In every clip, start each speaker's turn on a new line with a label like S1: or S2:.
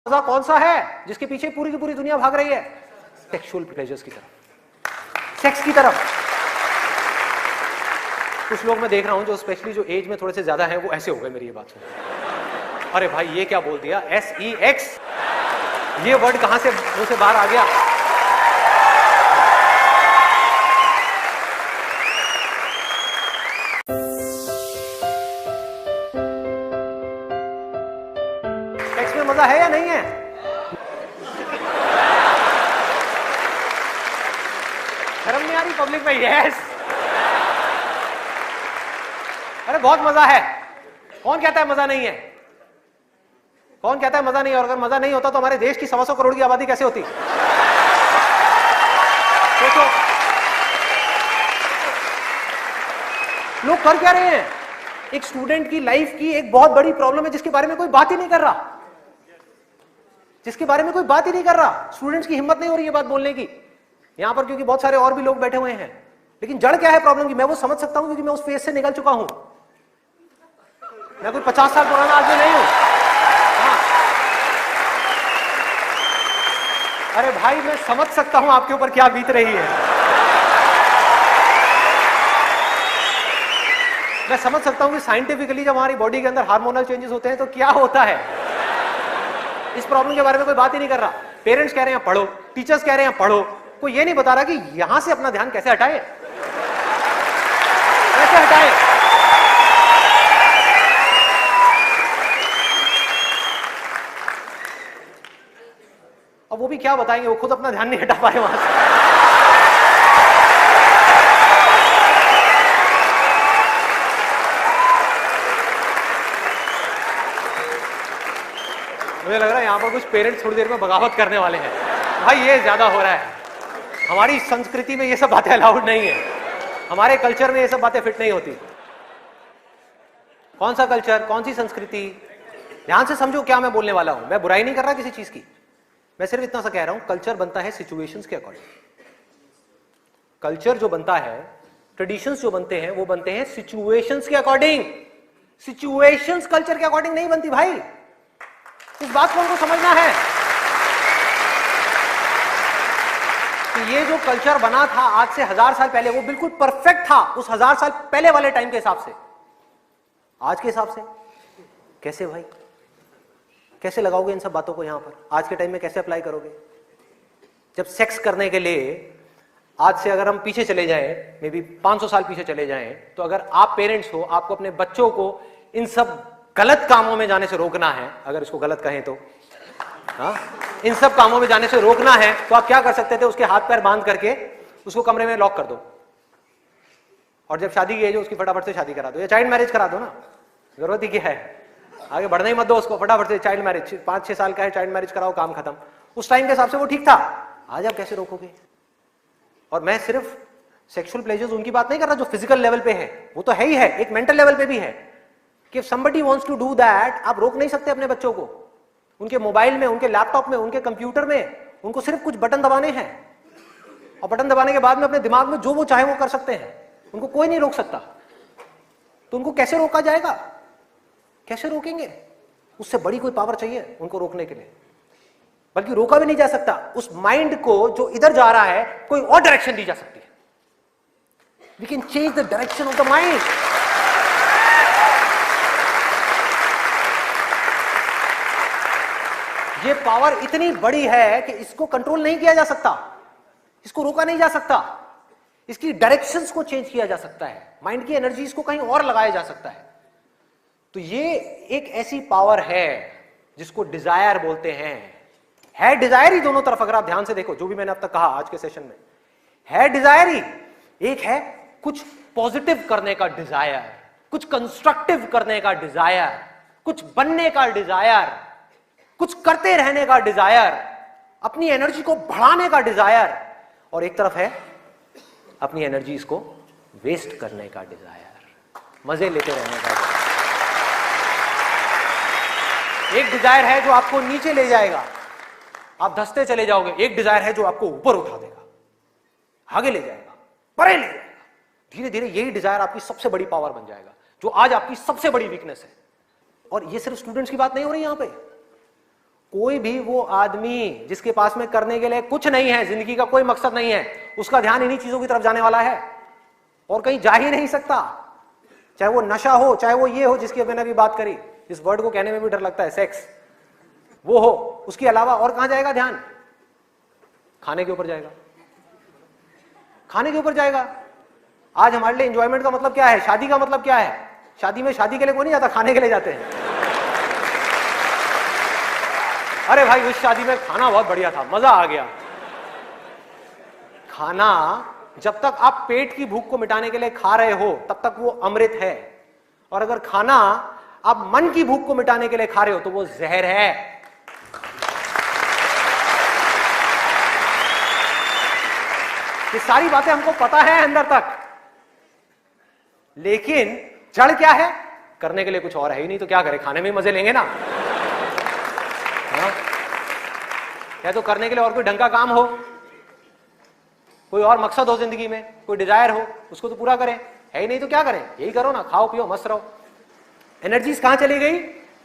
S1: मजा कौन सा है जिसके पीछे पूरी की पूरी दुनिया भाग रही है? सेक्सुअल प्लेजर्स की तरफ, सेक्स की तरफ। कुछ लोग मैं देख रहा हूं जो स्पेशली जो एज में थोड़े से ज्यादा है वो ऐसे हो गए मेरी ये बात सुन। अरे भाई ये क्या बोल दिया, SEX, ये वर्ड कहां से मुंह से बाहर आ गया? सेक्स में मजा है या नहीं है? शर्म नहीं आ रही पब्लिक में? यस, अरे बहुत मजा है। कौन कहता है मजा नहीं है? कौन कहता है मजा नहीं है? और अगर मजा नहीं होता तो हमारे देश की 125 करोड़ की आबादी कैसे होती? सोचो, लोग कर क्या रहे हैं? एक स्टूडेंट की लाइफ की एक बहुत बड़ी प्रॉब्लम है जिसके बारे में कोई बात ही नहीं कर रहा, जिसके बारे में कोई बात ही नहीं कर रहा। स्टूडेंट्स की हिम्मत नहीं हो रही है बात बोलने की यहां पर, क्योंकि बहुत सारे और भी लोग बैठे हुए हैं। लेकिन जड़ क्या है प्रॉब्लम की, मैं वो समझ सकता हूं क्योंकि मैं उस फेज से निकल चुका हूं। मैं कोई 50 साल पुराना आदमी नहीं हूं। हाँ। अरे भाई मैं समझ सकता हूं आपके ऊपर क्या बीत रही है। मैं समझ सकता हूं कि साइंटिफिकली जब हमारी बॉडी के अंदर हार्मोनल चेंजेस होते हैं तो क्या होता है। इस प्रॉब्लम के बारे में कोई बात ही नहीं कर रहा। पेरेंट्स कह रहे हैं पढ़ो, टीचर्स कह रहे हैं पढ़ो, कोई ये नहीं बता रहा कि यहां से अपना ध्यान कैसे हटाए, कैसे हटाए। अब वो भी क्या बताएंगे, वो खुद अपना ध्यान नहीं हटा पाए वहां से। मुझे लग रहा है यहां पर कुछ पेरेंट्स थोड़ी देर में बगावत करने वाले हैं। भाई ये ज्यादा हो रहा है, हमारी संस्कृति में ये सब बातें अलाउड नहीं है, हमारे कल्चर में ये सब बातें फिट नहीं होती। कौन सा कल्चर, कौन सी संस्कृति? ध्यान से समझो क्या मैं बोलने वाला हूं। मैं बुराई नहीं कर रहा किसी चीज की, मैं सिर्फ इतना सा कह रहा हूं, कल्चर बनता है सिचुएशंस के अकॉर्डिंग। कल्चर जो बनता है, ट्रेडिशंस जो बनते हैं वो बनते हैं सिचुएशंस के अकॉर्डिंग। सिचुएशंस कल्चर के अकॉर्डिंग नहीं बनती भाई, इस बात को उनको समझना है कि ये जो कल्चर बना था आज से 1000 साल पहले वो बिल्कुल परफेक्ट था उस 1000 साल पहले वाले टाइम के हिसाब से। आज के हिसाब से कैसे भाई, कैसे लगाओगे इन सब बातों को यहां पर? आज के टाइम में कैसे अप्लाई करोगे? जब सेक्स करने के लिए आज से अगर हम पीछे चले जाएं, मे बी 500 साल पीछे चले जाएं, तो अगर आप पेरेंट्स हो, आपको अपने बच्चों को इन सब गलत कामों में जाने से रोकना है, अगर इसको गलत कहें तो, हाँ, इन सब कामों में जाने से रोकना है, तो आप क्या कर सकते थे? उसके हाथ पैर बांध करके उसको कमरे में लॉक कर दो, और जब शादी की एज हो उसकी फटाफट से शादी करा दो, या चाइल्ड मैरिज करा दो ना, जरूरत ही क्या है, आगे बढ़ने ही मत दो उसको, फटाफट से चाइल्ड मैरिज, 5-6 साल का है, चाइल्ड मैरिज कराओ, काम खत्म। उस टाइम के हिसाब से वो ठीक था, आज आप कैसे रोकोगे? और मैं सिर्फ सेक्सुअल प्लेजर्स उनकी बात नहीं कर रहा जो फिजिकल लेवल पे है, वो तो है ही है, एक मेंटल लेवल पे भी है कि somebody wants to do that, आप रोक नहीं सकते अपने बच्चों को। उनके मोबाइल में, उनके लैपटॉप में, उनके कंप्यूटर में उनको सिर्फ कुछ बटन दबाने हैं, और बटन दबाने के बाद में अपने दिमाग में जो वो चाहे वो कर सकते हैं, उनको कोई नहीं रोक सकता। तो उनको कैसे रोका जाएगा? कैसे रोकेंगे? उससे बड़ी कोई पावर चाहिए उनको रोकने के लिए, बल्कि रोका भी नहीं जा सकता। उस माइंड को जो इधर जा रहा है कोई और डायरेक्शन दी जा सकती है। We can change the direction of the mind. ये पावर इतनी बड़ी है कि इसको कंट्रोल नहीं किया जा सकता, इसको रोका नहीं जा सकता, इसकी डायरेक्शंस को चेंज किया जा सकता है, माइंड की एनर्जीज को कहीं और लगाया जा सकता है। तो ये एक ऐसी पावर है जिसको डिजायर बोलते हैं। है डिजायर ही दोनों तरफ, अगर आप ध्यान से देखो जो भी मैंने अब तक कहा आज के सेशन में, है डिजायर ही। एक है कुछ पॉजिटिव करने का डिजायर, कुछ कंस्ट्रक्टिव करने का डिजायर, कुछ बनने का डिजायर, कुछ करते रहने का डिजायर, अपनी एनर्जी को बढ़ाने का डिजायर, और एक तरफ है अपनी एनर्जी को वेस्ट करने का डिजायर, मजे लेते रहने का डिजायर। एक डिजायर है जो आपको नीचे ले जाएगा, आप धंसते चले जाओगे। एक डिजायर है जो आपको ऊपर उठा देगा, आगे ले जाएगा, परे ले जाएगा। धीरे धीरे यही डिजायर आपकी सबसे बड़ी पावर बन जाएगा, जो आज आपकी सबसे बड़ी वीकनेस है। और ये सिर्फ स्टूडेंट्स की बात नहीं हो रही यहां पे, कोई भी वो आदमी जिसके पास में करने के लिए कुछ नहीं है, जिंदगी का कोई मकसद नहीं है, उसका ध्यान इन्हीं चीजों की तरफ जाने वाला है और कहीं जा ही नहीं सकता। चाहे वो नशा हो, चाहे वो ये हो जिसकी मैंने अभी बात करी, इस वर्ड को कहने में भी डर लगता है, सेक्स, वो हो, उसके अलावा और कहां जाएगा ध्यान? खाने के ऊपर जाएगा, खाने के ऊपर जाएगा। आज हमारे लिए एंजॉयमेंट का मतलब क्या है? शादी का मतलब क्या है? शादी में शादी के लिए कोई नहीं जाता, खाने के लिए जाते हैं। अरे भाई उस शादी में खाना बहुत बढ़िया था, मजा आ गया। खाना जब तक आप पेट की भूख को मिटाने के लिए खा रहे हो तब तक वो अमृत है, और अगर खाना आप मन की भूख को मिटाने के लिए खा रहे हो तो वो जहर है। ये सारी बातें हमको पता है अंदर तक, लेकिन जड़ क्या है? करने के लिए कुछ और है ही नहीं, तो क्या करें? खाने में मजे लेंगे ना। हाँ? या तो करने के लिए और कोई ढंग का काम हो, कोई और मकसद हो जिंदगी में, कोई डिजायर हो, उसको तो पूरा करें। है ही नहीं तो क्या करें? यही करो ना, खाओ पियो मस्त रहो। एनर्जीज कहां चली गई?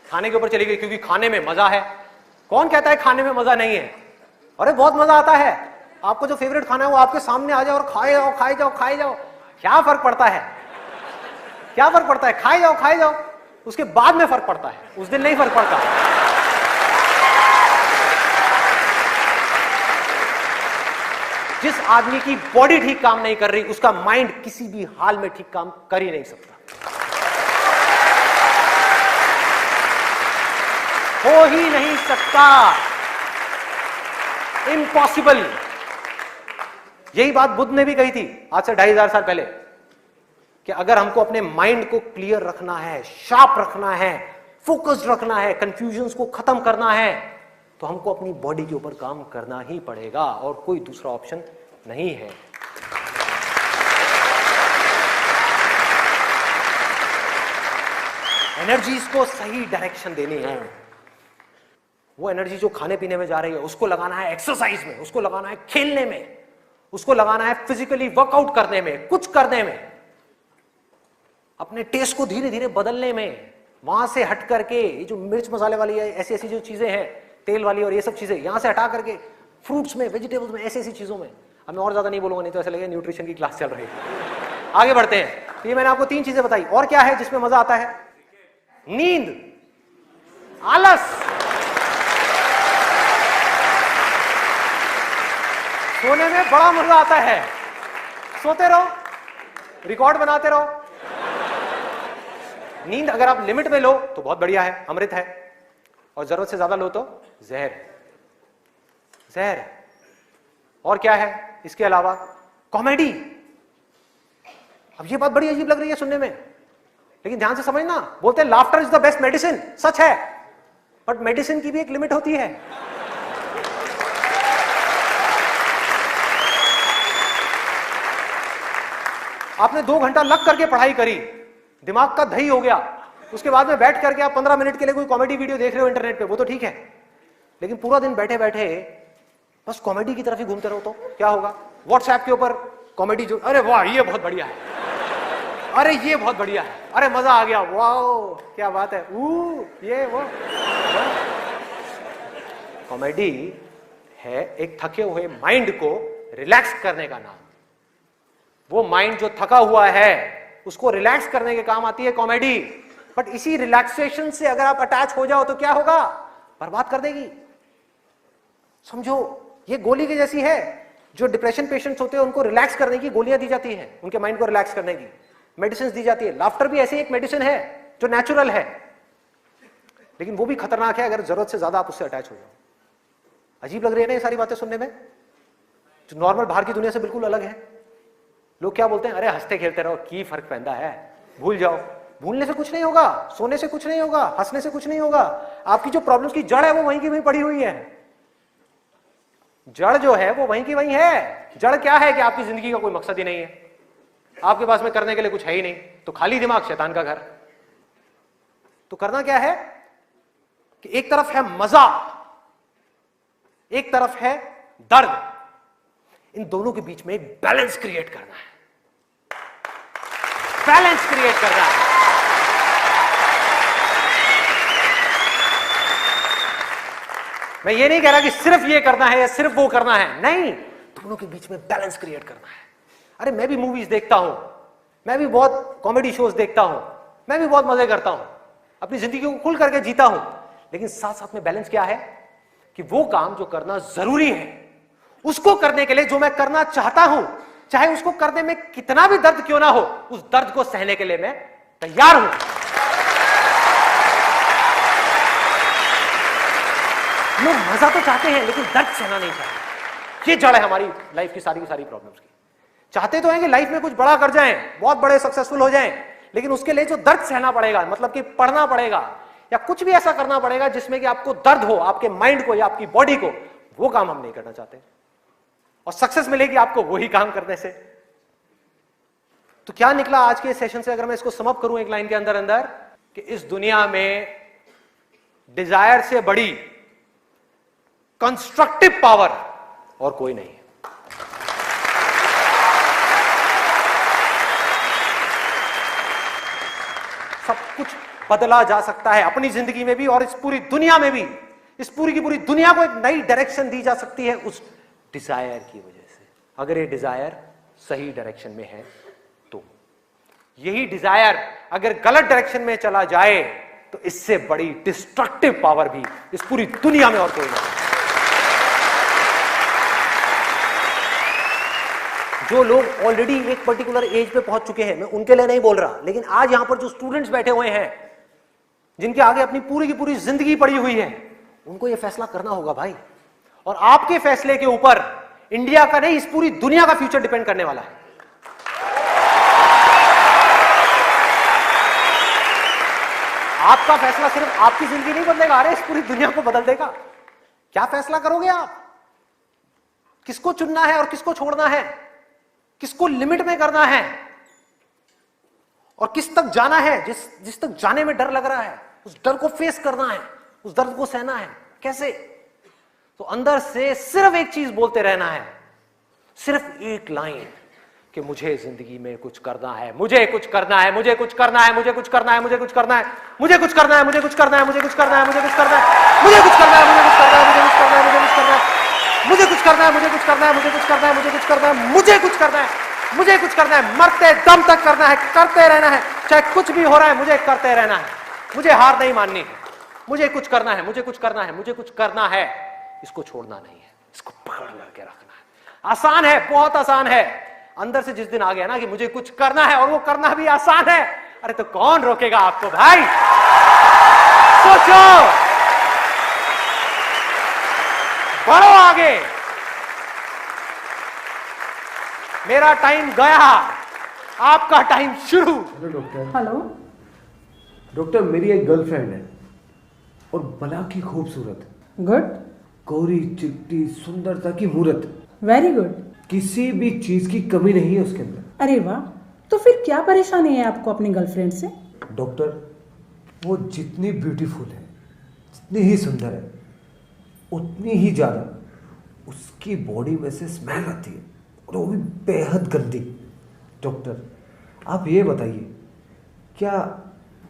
S1: खाने के ऊपर चली गई, क्योंकि खाने में मजा है। कौन कहता है खाने में मजा नहीं है? अरे बहुत मजा आता है। आपको जो फेवरेट खाना है वो आपके सामने आ जाए और खाए जाओ खाए जाओ खाए जाओ, क्या फर्क पड़ता है? क्या फर्क पड़ता है? खाए जाओ खाए जाओ, उसके बाद में फर्क पड़ता है, उस दिन नहीं फर्क पड़ता। जिस आदमी की बॉडी ठीक काम नहीं कर रही, उसका माइंड किसी भी हाल में ठीक काम कर ही नहीं सकता, हो ही नहीं सकता, इम्पॉसिबल। यही बात बुद्ध ने भी कही थी आज से 2500 साल पहले, कि अगर हमको अपने माइंड को क्लियर रखना है, शार्प रखना है, फोकस्ड रखना है, कंफ्यूजन्स को खत्म करना है, तो हमको अपनी बॉडी के ऊपर काम करना ही पड़ेगा और कोई दूसरा ऑप्शन नहीं है। एनर्जीज को सही डायरेक्शन देनी है। वो एनर्जी जो खाने पीने में जा रही है उसको लगाना है एक्सरसाइज में, उसको लगाना है खेलने में, उसको लगाना है फिजिकली वर्कआउट करने में, कुछ करने में, अपने टेस्ट को धीरे धीरे बदलने में। वहां से हट करके ये जो मिर्च मसाले वाली है, ऐसी ऐसी जो चीजें हैं तेल वाली और ये सब चीजें, यहां से हटा करके फ्रूट्स में, वेजिटेबल्स में, ऐसी ऐसी चीजों में। अब मैं और ज्यादा नहीं बोलूंगा, नहीं तो ऐसा लगेगा न्यूट्रिशन की क्लास चल रही है। आगे बढ़ते हैं। तो ये मैंने आपको 3 चीजें बताई। और क्या है जिसमें मजा आता है? नींद, आलस, सोने में बड़ा मजा आता है। सोते रहो, रिकॉर्ड बनाते रहो। नींद अगर आप लिमिट में लो तो बहुत बढ़िया है, अमृत है, और जरूरत से ज्यादा लो तो जहर, जहर। और क्या है इसके अलावा? कॉमेडी। अब ये बात बड़ी अजीब लग रही है सुनने में, लेकिन ध्यान से समझना। बोलते हैं laughter is the best medicine, सच है, बट मेडिसिन की भी एक लिमिट होती है। आपने 2 घंटा लग करके पढ़ाई करी, दिमाग का दही हो गया, उसके बाद में बैठ करके आप 15 मिनट के लिए कोई कॉमेडी वीडियो देख रहे हो इंटरनेट पे, वो तो ठीक है, लेकिन पूरा दिन बैठे बैठे बस कॉमेडी की तरफ ही घूमते रहो तो क्या होगा? व्हाट्सएप के ऊपर कॉमेडी जो, अरे वाह ये बहुत बढ़िया है, अरे ये बहुत बढ़िया है, अरे मजा आ गया, वाह क्या बात है, ये वो। कॉमेडी है एक थके हुए माइंड को रिलैक्स करने का नाम। वो माइंड जो थका हुआ है उसको रिलैक्स करने के काम आती है कॉमेडी। बट इसी रिलैक्सेशन से अगर आप अटैच हो जाओ तो क्या होगा? बर्बाद कर देगी। समझो ये गोली की जैसी है। जो डिप्रेशन पेशेंट्स होते हैं उनको रिलैक्स करने की गोलियां दी जाती हैं, उनके माइंड को रिलैक्स करने की मेडिसिन दी जाती है। लाफ्टर भी ऐसी एक मेडिसिन है जो नेचुरल है, लेकिन वो भी खतरनाक है अगर जरूरत से ज्यादा आप उससे अटैच हो जाओ। अजीब लग रही है ना ये सारी बातें सुनने में, जो नॉर्मल बाहर की दुनिया से बिल्कुल अलग है। लोग क्या बोलते हैं? अरे हंसते खेलते रहो, की फर्क पैदा है, भूल जाओ। भूलने से कुछ नहीं होगा, सोने से कुछ नहीं होगा, हंसने से कुछ नहीं होगा। आपकी जो प्रॉब्लम्स की जड़ है वो वहीं की वहीं पड़ी हुई है। जड़ जो है वो वहीं की वहीं है। जड़ क्या है कि आपकी जिंदगी का कोई मकसद ही नहीं है, आपके पास में करने के लिए कुछ है ही नहीं, तो खाली दिमाग शैतान का घर। तो करना क्या है कि एक तरफ है मजा, एक तरफ है दर्द, इन दोनों के बीच में एक बैलेंस क्रिएट करना है। बैलेंस क्रिएट करना है। मैं ये नहीं कह रहा कि सिर्फ ये करना है या सिर्फ वो करना है, नहीं, दोनों के बीच में बैलेंस क्रिएट करना है। अरे मैं भी मूवीज देखता हूं, मैं भी बहुत कॉमेडी शोज देखता हूं, मैं भी बहुत मजे करता हूं, अपनी जिंदगी को खुल करके जीता हूं, लेकिन साथ साथ में बैलेंस क्या है कि वो काम जो करना जरूरी है, उसको करने के लिए जो मैं करना चाहता हूं, चाहे उसको करने में कितना भी दर्द क्यों ना हो, उस दर्द को सहने के लिए मैं तैयार हूं। लोग मजा तो चाहते हैं लेकिन दर्द सहना नहीं चाहते। ये जड़ है हमारी लाइफ की सारी प्रॉब्लम्स की। चाहते तो हैं कि लाइफ में कुछ बड़ा कर जाएं, बहुत बड़े सक्सेसफुल हो जाएं, लेकिन उसके लिए जो दर्द सहना पड़ेगा, मतलब कि पढ़ना पड़ेगा या कुछ भी ऐसा करना पड़ेगा जिसमें कि आपको दर्द हो, आपके माइंड को या आपकी बॉडी को, वो काम हम नहीं करना चाहते। और सक्सेस मिलेगी आपको वही काम करने से। तो क्या निकला आज के सेशन से, अगर मैं इसको समअप करूं एक लाइन के अंदर अंदर, कि इस दुनिया में डिजायर से बड़ी कंस्ट्रक्टिव पावर और कोई नहीं है। सब कुछ बदला जा सकता है अपनी जिंदगी में भी और इस पूरी दुनिया में भी। इस पूरी की पूरी दुनिया को एक नई डायरेक्शन दी जा सकती है उस डिजायर की वजह से, अगर ये डिजायर सही डायरेक्शन में है तो। यही डिजायर अगर गलत डायरेक्शन में चला जाए तो इससे बड़ी डिस्ट्रक्टिव पावर भी इस पूरी दुनिया में और कोई नहीं। जो लोग ऑलरेडी एक पर्टिकुलर एज पे पहुंच चुके हैं, मैं उनके लिए नहीं बोल रहा, लेकिन आज यहां पर जो स्टूडेंट्स बैठे हुए हैं, जिनके आगे अपनी पूरी की पूरी जिंदगी पड़ी हुई है, उनको यह फैसला करना होगा भाई। और आपके फैसले के ऊपर इंडिया का नहीं, इस पूरी दुनिया का फ्यूचर डिपेंड करने वाला है। आपका फैसला सिर्फ आपकी जिंदगी नहीं बदलेगा, अरे इस पूरी दुनिया को बदल देगा। क्या फैसला करोगे आप, किसको चुनना है और किसको छोड़ना है, किसको लिमिट में करना है और किस तक जाना है। जिस तक जाने में डर लग रहा है, उस डर को फेस करना है, उस दर्द को सहना है। कैसे? तो अंदर से सिर्फ एक चीज बोलते रहना है, सिर्फ एक लाइन, कि मुझे जिंदगी में कुछ करना है, मुझे कुछ करना है, मुझे कुछ करना है, मुझे कुछ करना है, मुझे कुछ करना है, मुझे कुछ करना है, मुझे कुछ करना है, मुझे कुछ करना है, मुझे कुछ करना है, मुझे कुछ करना है, मुझे कुछ करना है, मुझे कुछ करना है, मुझे कुछ करना है, मुझे कुछ करना है, मुझे कुछ करना है, मुझे कुछ करना है, मुझे कुछ करना है, मुझे कुछ करना है, मुझे कुछ करना है, मरते दम तक करना है, करते रहना है, चाहे कुछ भी हो रहा है, मुझे करते रहना है, मुझे हार नहीं माननी है, मुझे कुछ करना है, मुझे कुछ करना है, मुझे कुछ करना है, इसको छोड़ना नहीं है, इसको पकड़ करके रखना है। आसान है, बहुत आसान है। अंदर से जिस दिन आ गया ना कि मुझे कुछ करना है और वो करना भी आसान है, अरे तो कौन रोकेगा आपको भाई। सोचो, बढ़ो आगे। मेरा टाइम गया, आपका टाइम शुरू।
S2: Hello doctor.
S3: हेलो
S2: डॉक्टर, मेरी एक गर्लफ्रेंड है और भला की खूबसूरत,
S3: गुड,
S2: कोरी चिट्टी, सुंदरता की मूरत,
S3: वेरी गुड।
S2: किसी भी चीज की कमी नहीं है उसके अंदर।
S3: अरे वाह, तो फिर क्या परेशानी है आपको अपनी गर्लफ्रेंड से?
S2: डॉक्टर, वो जितनी ब्यूटीफुल है, जितनी ही सुंदर है, उतनी ही ज्यादा उसकी बॉडी में से स्मेल आती है और वो भी बेहद गंदी। डॉक्टर, आप ये बताइए, क्या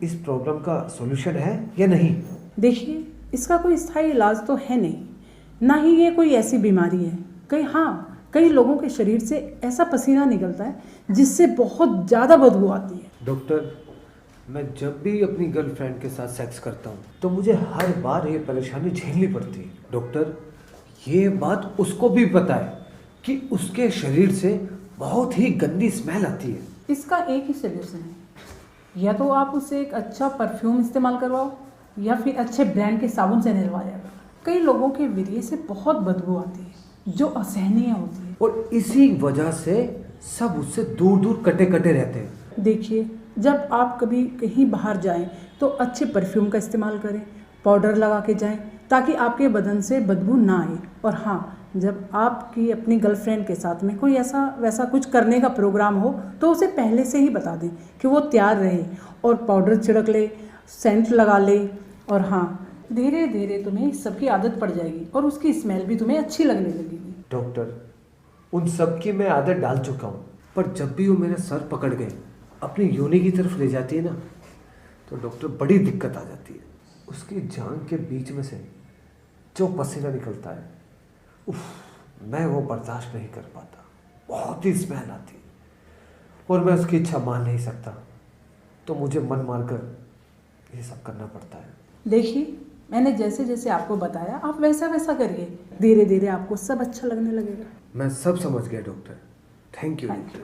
S2: इस प्रॉब्लम का सॉल्यूशन है या नहीं?
S3: देखिए, इसका कोई स्थायी इलाज तो है नहीं, ना ही ये कोई ऐसी बीमारी है। कई लोगों के शरीर से ऐसा पसीना निकलता है जिससे बहुत ज़्यादा बदबू आती है।
S2: डॉक्टर, मैं जब भी अपनी गर्लफ्रेंड के साथ सेक्स करता हूँ तो मुझे हर बार ये परेशानी झेलनी पड़ती है। डॉक्टर, ये बात उसको भी पता है कि उसके शरीर से बहुत ही गंदी स्मेल आती है।
S3: इसका एक ही सोल्यूशन है, या तो आप उसे एक अच्छा परफ्यूम इस्तेमाल करवाओ या फिर अच्छे ब्रांड के साबुन से नहलवाया करो। कई लोगों के वीर्य से बहुत बदबू आती है जो असहनीय होती है,
S2: और इसी वजह से सब उससे दूर दूर कटे कटे रहते हैं।
S3: देखिए, जब आप कभी कहीं बाहर जाएं तो अच्छे परफ्यूम का इस्तेमाल करें, पाउडर लगा के जाएं ताकि आपके बदन से बदबू ना आए। और हाँ, जब आपकी अपनी गर्लफ्रेंड के साथ में कोई ऐसा वैसा कुछ करने का प्रोग्राम हो तो उसे पहले से ही बता दें कि वो तैयार रहे और पाउडर छिड़क ले, सेंट लगा ले। और हाँ, धीरे धीरे तुम्हें इस सब की आदत पड़ जाएगी और उसकी स्मेल भी तुम्हें अच्छी लगने लगेगी।
S2: डॉक्टर, उन सब की मैं आदत डाल चुका हूँ, पर जब भी वो मेरा सर पकड़ गए अपनी योनि की तरफ ले जाती है ना, तो डॉक्टर बड़ी दिक्कत आ जाती है। उसकी जांघ के बीच में से जो पसीना निकलता है, उफ, मैं वो बर्दाश्त नहीं कर पाता। बहुत ही स्मेल आती है और मैं उसकी इच्छा मान नहीं सकता, तो मुझे मन मारकर ये सब करना पड़ता है।
S3: देखिए, मैंने जैसे जैसे आपको बताया आप वैसा वैसा करिए, धीरे धीरे आपको सब अच्छा लगने लगेगा।
S2: मैं सब समझ गया doctor, thank you.
S3: Thank you.